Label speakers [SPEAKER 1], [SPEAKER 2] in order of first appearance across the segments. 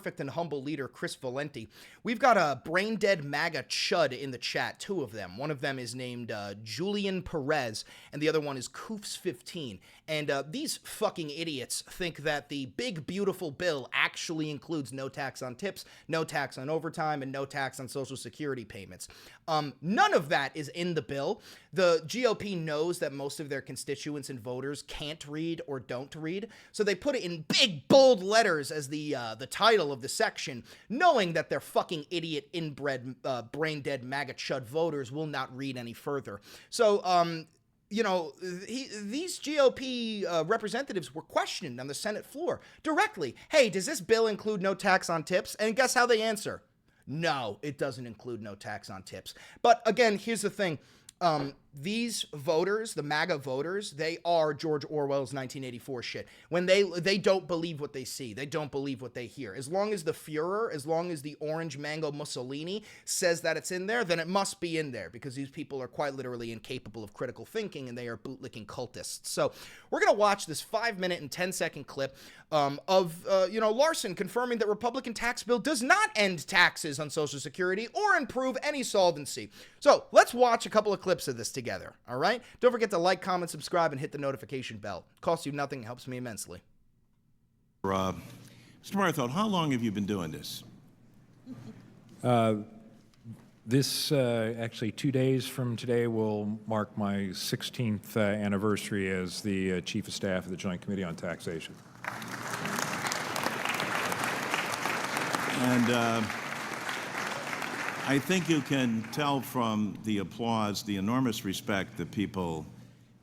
[SPEAKER 1] perfect and humble leader, Chris Valenti. We've got a brain-dead MAGA chud in the chat, two of them. One of them is named Julian Perez, and the other one is Koofs15. And these fucking idiots think that the big, beautiful bill actually includes no tax on tips, no tax on overtime, and no tax on Social Security payments. None of that is in the bill. The GOP knows that most of their constituents and voters can't read or don't read, so they put it in big, bold letters as the title of the section, knowing that their fucking idiot, inbred, brain-dead MAGA chud voters will not read any further. So, you know, these GOP representatives were questioned on the Senate floor directly. Hey, does this bill include no tax on tips? And guess how they answer? No, it doesn't include no tax on tips. But again, here's the thing. These voters, the MAGA voters, they are George Orwell's 1984 shit. When they don't believe what they see. They don't believe what they hear. As long as the Fuhrer, as long as the orange mango Mussolini says that it's in there, then it must be in there, because these people are quite literally incapable of critical thinking, and they are bootlicking cultists. So we're going to watch this 5-minute and 10-second clip of Larson confirming that Republican tax bill does not end taxes on Social Security or improve any solvency. So let's watch a couple of clips of this together. All right? Don't forget to like, comment, subscribe, and hit the notification bell. Costs you nothing, helps me immensely.
[SPEAKER 2] Mr. Barthold, how long have you been doing this?
[SPEAKER 3] Actually 2 days from today will mark my 16th anniversary as the Chief of Staff of the Joint Committee on Taxation.
[SPEAKER 2] And I think you can tell from the applause the enormous respect that people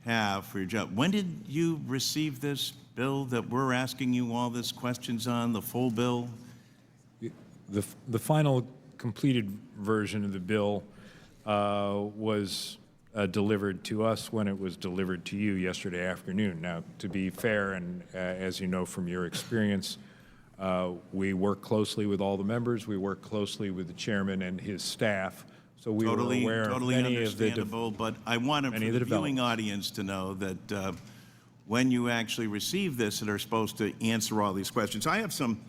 [SPEAKER 2] have for your job. When did you receive this bill that we're asking you all these questions on, the full bill?
[SPEAKER 3] The final completed version of the bill was delivered to us when it was delivered to you yesterday afternoon. Now, to be fair, and as you know from your experience, we work closely with all the members. We work closely with the chairman and his staff. So we were aware of many of the
[SPEAKER 2] understandable, but I want for the viewing audience to know that when you actually receive this and are supposed to answer all these questions. I have some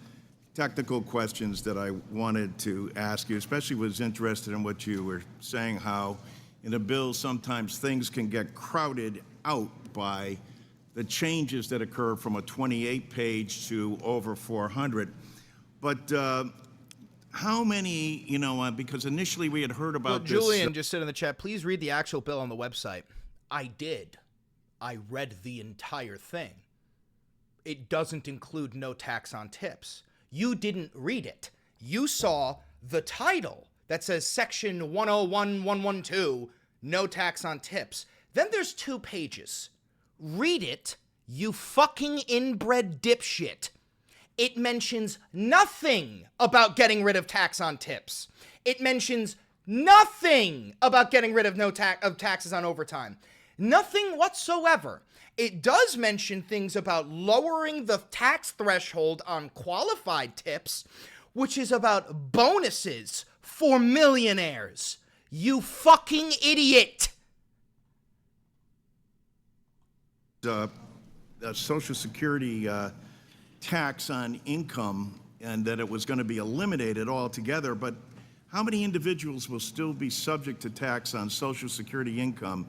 [SPEAKER 2] technical questions that I wanted to ask you, especially was interested in what you were saying, how in a bill sometimes things can get crowded out by the changes that occur from a 28-page to over 400. But how many, because initially we had heard about this.
[SPEAKER 1] Julian just said in the chat, please read the actual bill on the website. I did. I read the entire thing. It doesn't include no tax on tips. You didn't read it. You saw the title that says Section 101112, no tax on tips. Then there's 2 pages. Read it, you fucking inbred dipshit. It mentions nothing about getting rid of tax on tips. It mentions nothing about getting rid of taxes on overtime. Nothing whatsoever. It does mention things about lowering the tax threshold on qualified tips, which is about bonuses for millionaires. You fucking idiot.
[SPEAKER 2] Social Security tax on income, and that it was going to be eliminated altogether, but how many individuals will still be subject to tax on Social Security income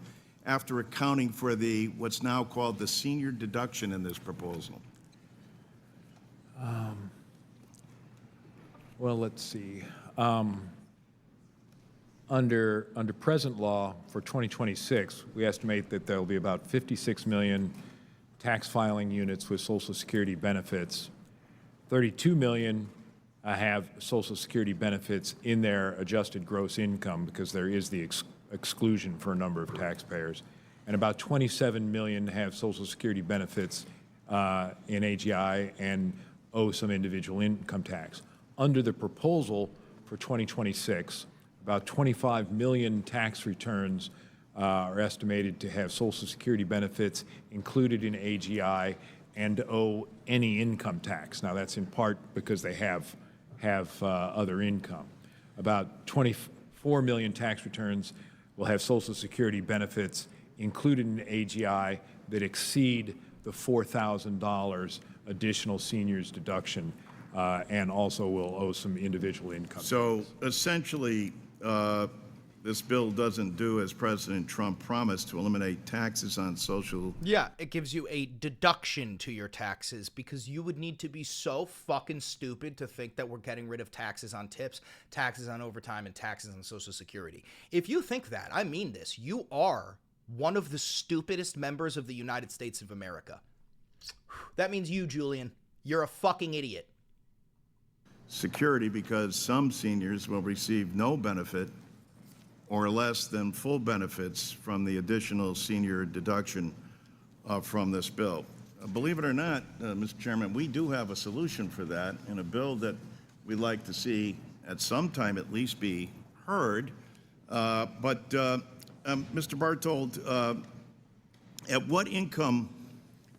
[SPEAKER 2] after accounting for what's now called the senior deduction in this proposal?
[SPEAKER 3] Well, let's see. Under present law for 2026, we estimate that there will be about 56 million tax filing units with Social Security benefits. 32 million have Social Security benefits in their adjusted gross income because there is the exclusion for a number of taxpayers. And about 27 million have Social Security benefits in AGI and owe some individual income tax. Under the proposal for 2026, about 25 million tax returns are estimated to have Social Security benefits included in AGI and owe any income tax. Now, that's in part because they have other income. About 24 million tax returns will have Social Security benefits included in AGI that exceed the $4,000 additional seniors deduction and also will owe some individual income.
[SPEAKER 2] So essentially, this bill doesn't do as President Trump promised to eliminate taxes on social.
[SPEAKER 1] Yeah, it gives you a deduction to your taxes because you would need to be so fucking stupid to think that we're getting rid of taxes on tips, taxes on overtime, and taxes on Social Security. If you think that, I mean this, you are one of the stupidest members of the United States of America. That means you, Julian. You're a fucking idiot.
[SPEAKER 2] Security, because some seniors will receive no benefit or less than full benefits from the additional senior deduction from this bill. Believe it or not, Mr. Chairman, we do have a solution for that in a bill that we'd like to see at some time at least be heard. Mr. Bartold, at what income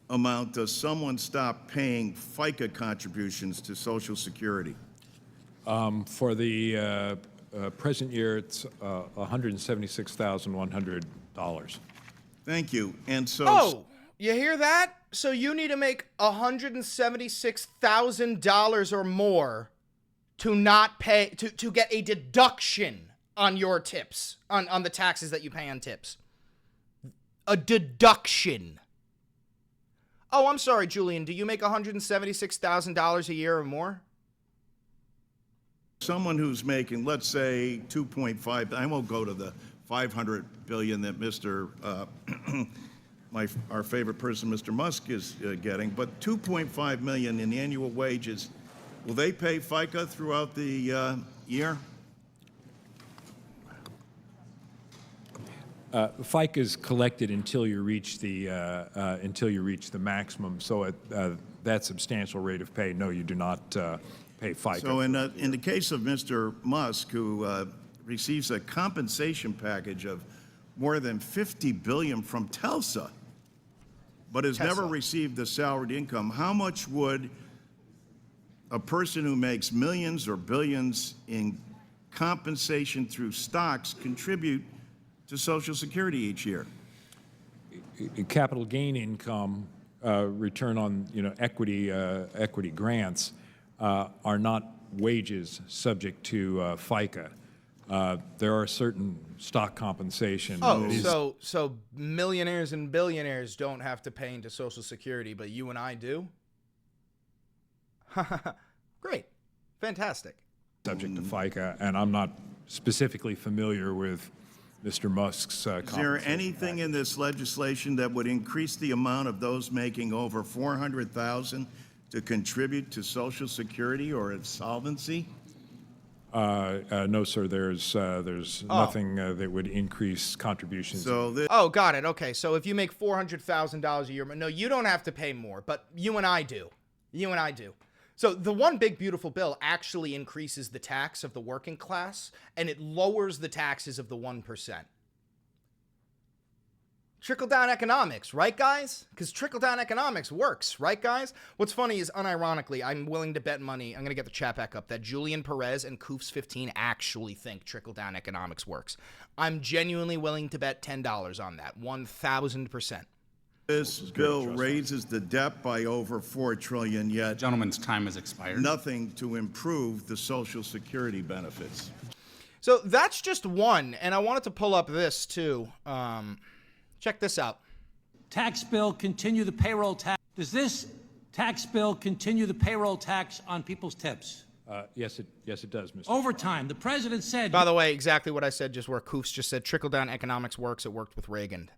[SPEAKER 2] amount does someone stop paying FICA contributions to Social Security?
[SPEAKER 3] For the present year, it's $176,100.
[SPEAKER 2] Thank you. And so,
[SPEAKER 1] oh, you hear that? So you need to make $176,000 or more to not pay, to get a deduction on your tips, on the taxes that you pay on tips. A deduction. Oh, I'm sorry, Julian. Do you make $176,000 a year or more?
[SPEAKER 2] someone who's making, let's say, 2.5, I won't go to the 500 billion that Mr. Our favorite person, Mr. Musk, is getting, but 2.5 million in annual wages. Will they pay FICA throughout the year?
[SPEAKER 3] FICA is collected until you reach the maximum. So at that substantial rate of pay, no, you do not pay FICA.
[SPEAKER 2] So in the case of Mr. Musk, who receives a compensation package of more than $50 billion from Telsa, but has never received a salaried income, how much would a person who makes millions or billions in compensation through stocks contribute to Social Security each year?
[SPEAKER 3] Capital gain income, return on equity grants are not wages subject to FICA. There are certain stock compensation.
[SPEAKER 1] Oh, so millionaires and billionaires don't have to pay into Social Security, but you and I do? Great. Fantastic.
[SPEAKER 3] Subject to FICA, and I'm not specifically familiar with Mr. Musk's
[SPEAKER 2] Is there anything in this legislation that would increase the amount of those making over $400,000 to contribute to Social Security or its solvency?
[SPEAKER 3] No, sir. There's nothing that would increase contributions.
[SPEAKER 1] Oh, got it. Okay, so if you make $400,000 a year, no, you don't have to pay more, but you and I do. You and I do. So the one big beautiful bill actually increases the tax of the working class, and it lowers the taxes of the 1%. Trickle-down economics, right, guys? Because trickle-down economics works, right, guys? What's funny is, unironically, I'm willing to bet money, I'm going to get the chat back up, that Julian Perez and Koofs15 actually think trickle-down economics works. I'm genuinely willing to bet $10 on that, 1,000%.
[SPEAKER 2] This bill raises the debt by over $4 trillion, yet
[SPEAKER 4] Gentleman's time has expired.
[SPEAKER 2] Nothing to improve the Social Security benefits.
[SPEAKER 1] So that's just one, and I wanted to pull up this too. Check this out.
[SPEAKER 5] Tax bill continue the payroll tax. Does this tax bill continue the payroll tax on people's tips?
[SPEAKER 3] Yes, it does, Mr.
[SPEAKER 5] Overtime. The president said.
[SPEAKER 1] By the way, exactly what I said, just where Koofs just said trickle-down economics works. It worked with Reagan.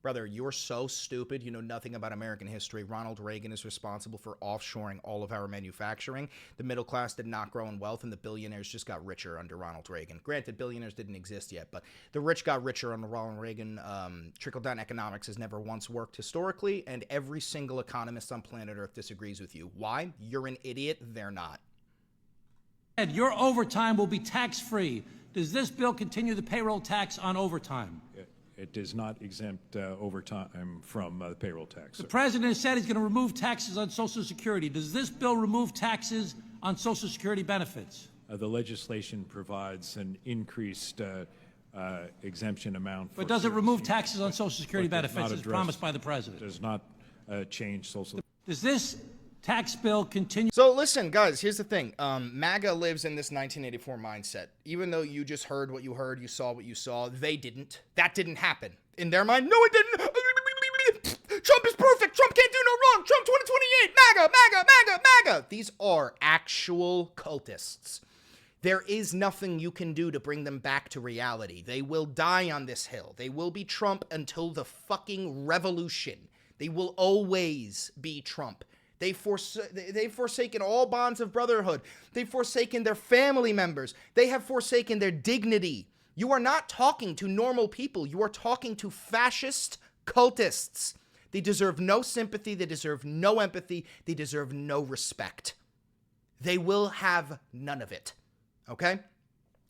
[SPEAKER 1] Brother, you're so stupid. You know nothing about American history. Ronald Reagan is responsible for offshoring all of our manufacturing. The middle class did not grow in wealth, and the billionaires just got richer under Ronald Reagan. Granted, billionaires didn't exist yet, but the rich got richer under Ronald Reagan. Trickle-down economics has never once worked historically, and every single economist on planet Earth disagrees with you. Why? You're an idiot. They're not.
[SPEAKER 5] Your overtime will be tax-free. Does this bill continue the payroll tax on overtime?
[SPEAKER 3] It does not exempt overtime from the payroll tax.
[SPEAKER 5] The president said he's going to remove taxes on Social Security. Does this bill remove taxes on Social Security benefits?
[SPEAKER 3] The legislation provides an increased exemption amount.
[SPEAKER 5] But does it remove taxes on Social Security benefits as promised by the president?
[SPEAKER 3] It does not change Social.
[SPEAKER 5] Does this tax bill continue.
[SPEAKER 1] So listen, guys, here's the thing. MAGA lives in this 1984 mindset. Even though you just heard what you heard, you saw what you saw, they didn't. That didn't happen. In their mind, no, it didn't. Trump is perfect. Trump can't do no wrong. Trump 2028. MAGA, MAGA, MAGA, MAGA. These are actual cultists. There is nothing you can do to bring them back to reality. They will die on this hill. They will be Trump until the fucking revolution. They will always be Trump. They've forsaken all bonds of brotherhood. They've forsaken their family members. They have forsaken their dignity. You are not talking to normal people. You are talking to fascist cultists. They deserve no sympathy. They deserve no empathy. They deserve no respect. They will have none of it. Okay?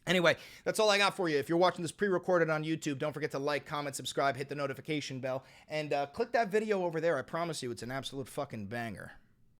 [SPEAKER 1] Anyway, that's all I got for you. If you're watching this pre-recorded on YouTube, don't forget to like, comment, subscribe, hit the notification bell, and click that video over there. I promise you it's an absolute fucking banger.